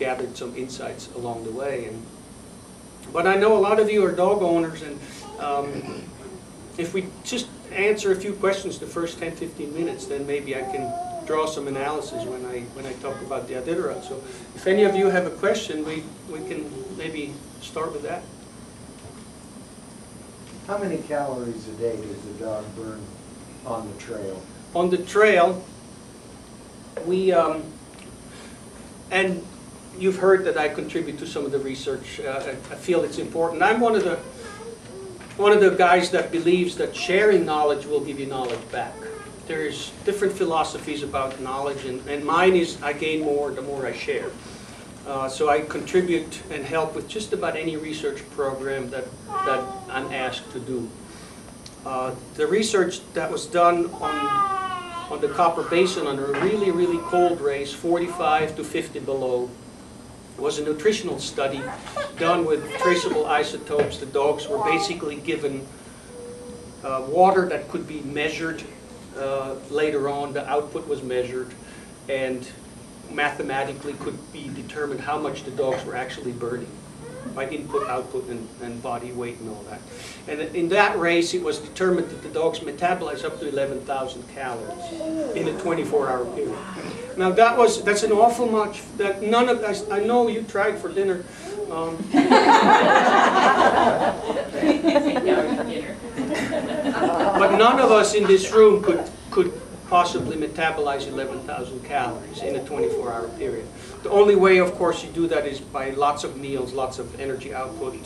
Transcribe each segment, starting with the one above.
gathered some insights along the way. But I know a lot of you are dog owners, and if we just answer a few questions the first 10-15 minutes, then maybe I can draw some analysis when I talk about the Iditarod. So if any of you have a question, we can maybe start with that. How many calories a day does the dog burn on the trail? On the trail, we, and you've heard that I contribute to some of the research. I feel it's important. I'm one of the guys that believes that sharing knowledge will give you knowledge back. There's different philosophies about knowledge, and mine is I gain more the more I share. So I contribute and help with just about any research program that I'm asked to do. The research that was done on the Copper Basin on a really, really cold race, 45 to 50 below, was a nutritional study done with traceable isotopes. The dogs were basically given water that could be measured later on. The output was measured, and mathematically could be determined how much the dogs were actually burning by input, output, and body weight and all that. And in that race, it was determined that the dogs metabolize up to 11,000 calories in a 24-hour period. Now that's an awful much. That none of us. I know you tried for dinner. But none of us in this room could possibly metabolize 11,000 calories in a 24-hour period. The only way, of course, you do that is by lots of meals, lots of energy output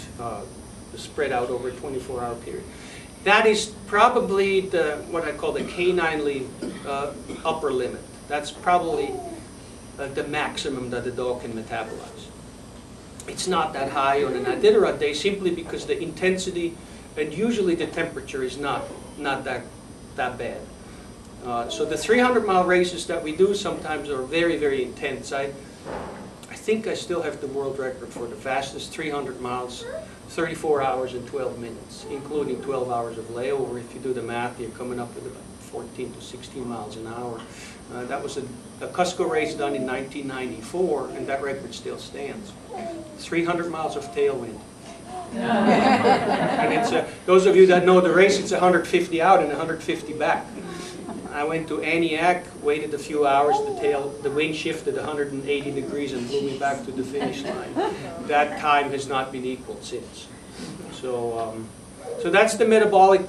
spread out over a 24-hour period. That is probably what I call the caninely upper limit. That's probably the maximum that the dog can metabolize. It's not that high on an Iditarod day simply because the intensity and usually the temperature is not that bad. So the 300-mile races that we do sometimes are very, very intense. I think I still have the world record for the fastest 300 miles, 34 hours and 12 minutes, including 12 hours of layover. If you do the math, you're coming up with about 14 to 16 miles an hour. That was a Cusco race done in 1994, and that record still stands. 300 miles of tailwind. And it's those of you that know the race, it's 150 out and 150 back. I went to Antioch, waited a few hours, the wind shifted 180 degrees and blew me back to the finish line. That time has not been equaled since. So that's the metabolic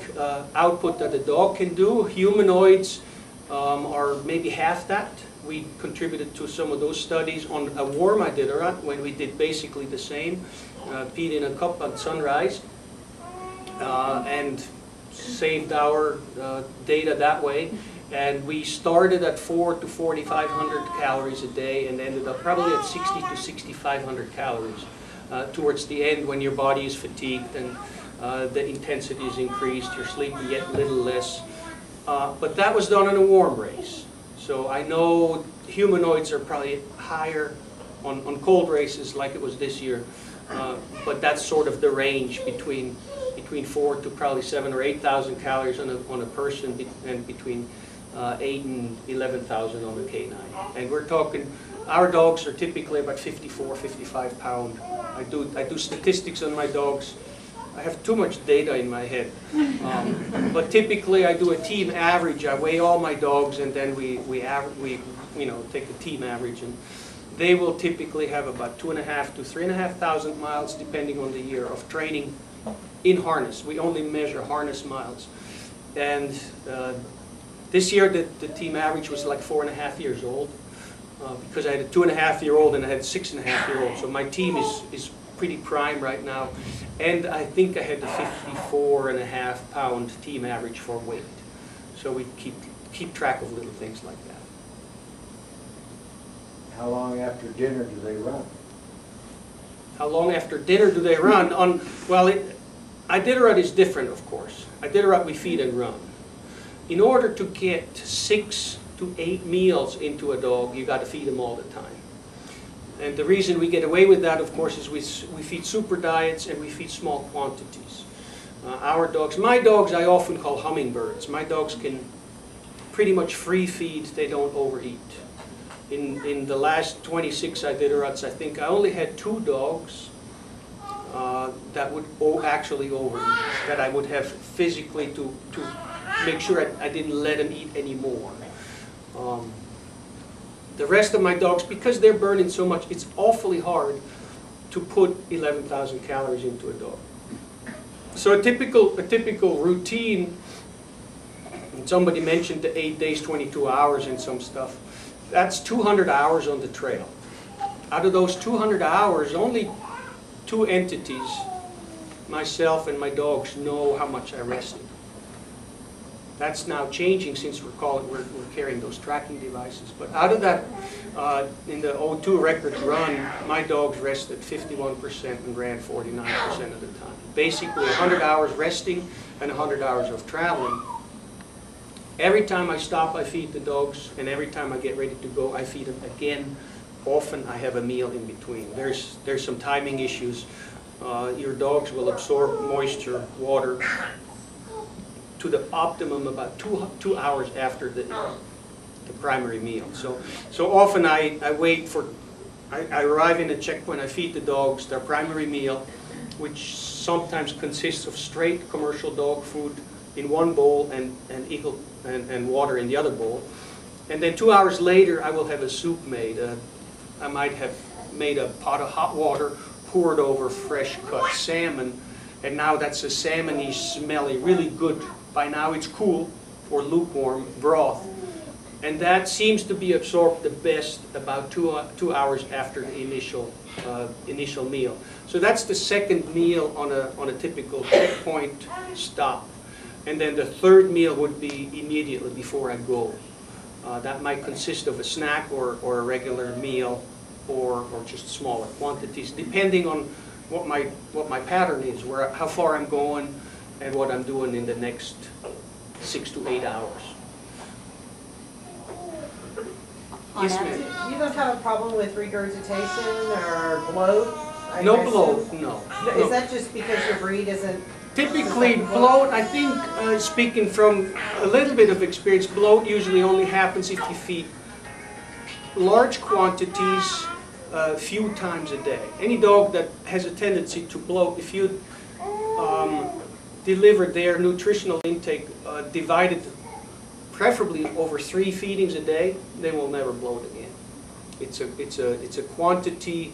output that the dog can do. Humanoids are maybe half that. We contributed to some of those studies on a warm Iditarod when we did basically the same. Peed in a cup at sunrise and saved our data that way. And we started at 400 to 4,500 calories a day and ended up probably at 60 to 6,500 calories towards the end when your body is fatigued and the intensity is increased, you're sleeping yet a little less. But that was done in a warm race. So I know humanoids are probably higher on cold races like it was this year. But that's sort of the range between 4 to probably 7 or 8,000 calories on a person, and between 8 and 11,000 on a canine. And we're talking, our dogs are typically about 54, 55 pound. I do statistics on my dogs. I have too much data in my head. But typically I do a team average. I weigh all my dogs and then we take the team average, and they will typically have about 2,500 to 3,500 miles, depending on the year, of training in harness. We only measure harness miles. And this year the team average was like 4.5 years old, because I had a 2.5-year-old and I had a 6.5-year-old. So my team is pretty prime right now. And I think I had the 54.5 pound team average for weight. So we keep track of little things like that. How long after dinner do they run? How long after dinner do they run? Iditarod is different, of course. Iditarod we feed and run. In order to get 6 to 8 meals into a dog, you got to feed them all the time. And the reason we get away with that, of course, is we feed super diets and we feed small quantities. Our dogs, my dogs I often call hummingbirds. My dogs can pretty much free feed, they don't overeat. In the last 26 Iditarods, I think I only had 2 dogs that would actually overeat, that I would have physically to make sure I didn't let them eat anymore. The rest of my dogs, because they're burning so much, it's awfully hard to put 11,000 calories into a dog. So a typical routine, and somebody mentioned the 8 days, 22 hours and some stuff, that's 200 hours on the trail. Out of those 200 hours, only 2 entities, myself and my dogs, know how much I rested. That's now changing since we're carrying those tracking devices. But out of that, in the 02 record run, my dogs rested 51% and ran 49% of the time. Basically 100 hours resting and 100 hours of traveling. Every time I stop, I feed the dogs, and every time I get ready to go, I feed them again. Often I have a meal in between. There's some timing issues. Your dogs will absorb moisture, water, to the optimum about 2 hours after the primary meal. So often I wait for, I arrive in a checkpoint, I feed the dogs their primary meal, which sometimes consists of straight commercial dog food in one bowl and water in the other bowl. And then 2 hours later I will have a soup made. I might have made a pot of hot water, poured over fresh cut salmon, and now that's a salmony, smelly, really good, by now it's cool or lukewarm broth. And that seems to be absorbed the best about 2 hours after the initial meal. So that's the second meal on a typical checkpoint stop. And then the third meal would be immediately before I go. That might consist of a snack or a regular meal or just smaller quantities, depending on what my pattern is, how far I'm going and what I'm doing in the next 6 to 8 hours. Yes, ma'am. You don't have a problem with regurgitation or bloat? No bloat, no. Is that just because your breed isn't? Typically, bloat, I think, speaking from a little bit of experience, bloat usually only happens if you feed large quantities a few times a day. Any dog that has a tendency to bloat, if you deliver their nutritional intake divided preferably over 3 feedings a day, they will never bloat again. It's a quantity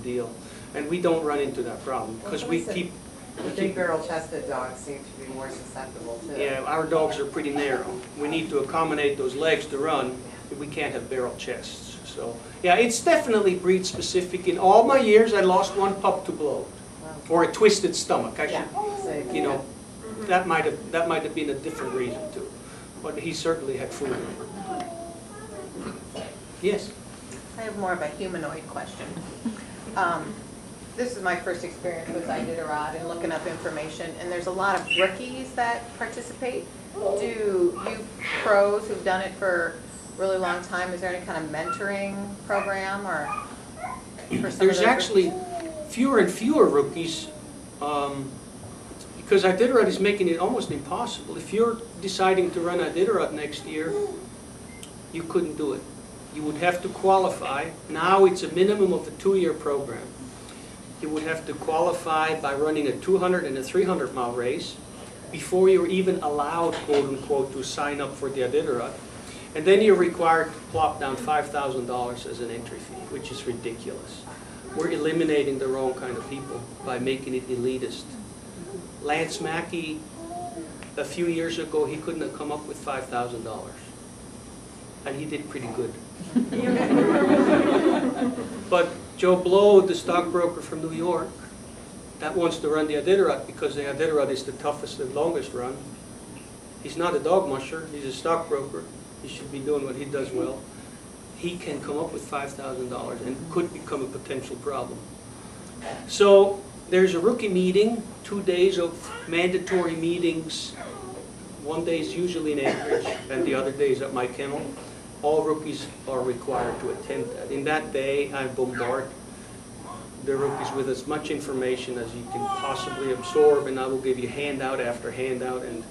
deal, and we don't run into that problem because we keep. The big barrel-chested dogs seem to be more susceptible to. Yeah, our dogs are pretty narrow. We need to accommodate those legs to run. We can't have barrel chests. So yeah, it's definitely breed specific. In all my years, I lost 1 pup to bloat or a twisted stomach. I should, you know, that might have been a different reason too. But he certainly had food. Yes. I have more of a humanoid question. This is my first experience with Iditarod and looking up information, and there's a lot of rookies that participate. Do you pros who've done it for a really long time, is there any kind of mentoring program or for some There's actually fewer and fewer rookies because Iditarod is making it almost impossible. If you're deciding to run Iditarod next year, you couldn't do it. You would have to qualify. Now it's a minimum of a 2-year program. You would have to qualify by running a 200 and a 300 mile race before you're even allowed, quote unquote, to sign up for the Iditarod. And then you're required to plop down $5,000 as an entry fee, which is ridiculous. We're eliminating the wrong kind of people by making it elitist. Lance Mackey, a few years ago, he couldn't have come up with $5,000. And he did pretty good. But Joe Blow, the stockbroker from New York, that wants to run the Iditarod because the Iditarod is the toughest and longest run. He's not a dog musher, he's a stockbroker. He should be doing what he does well. He can come up with $5,000 and could become a potential problem. So there's a rookie meeting, 2 days of mandatory meetings. 1 day is usually in Anchorage and the other day is at my kennel. All rookies are required to attend that. In that day, I bombard the rookies with as much information as you can possibly absorb, and I will give you handout after handout, and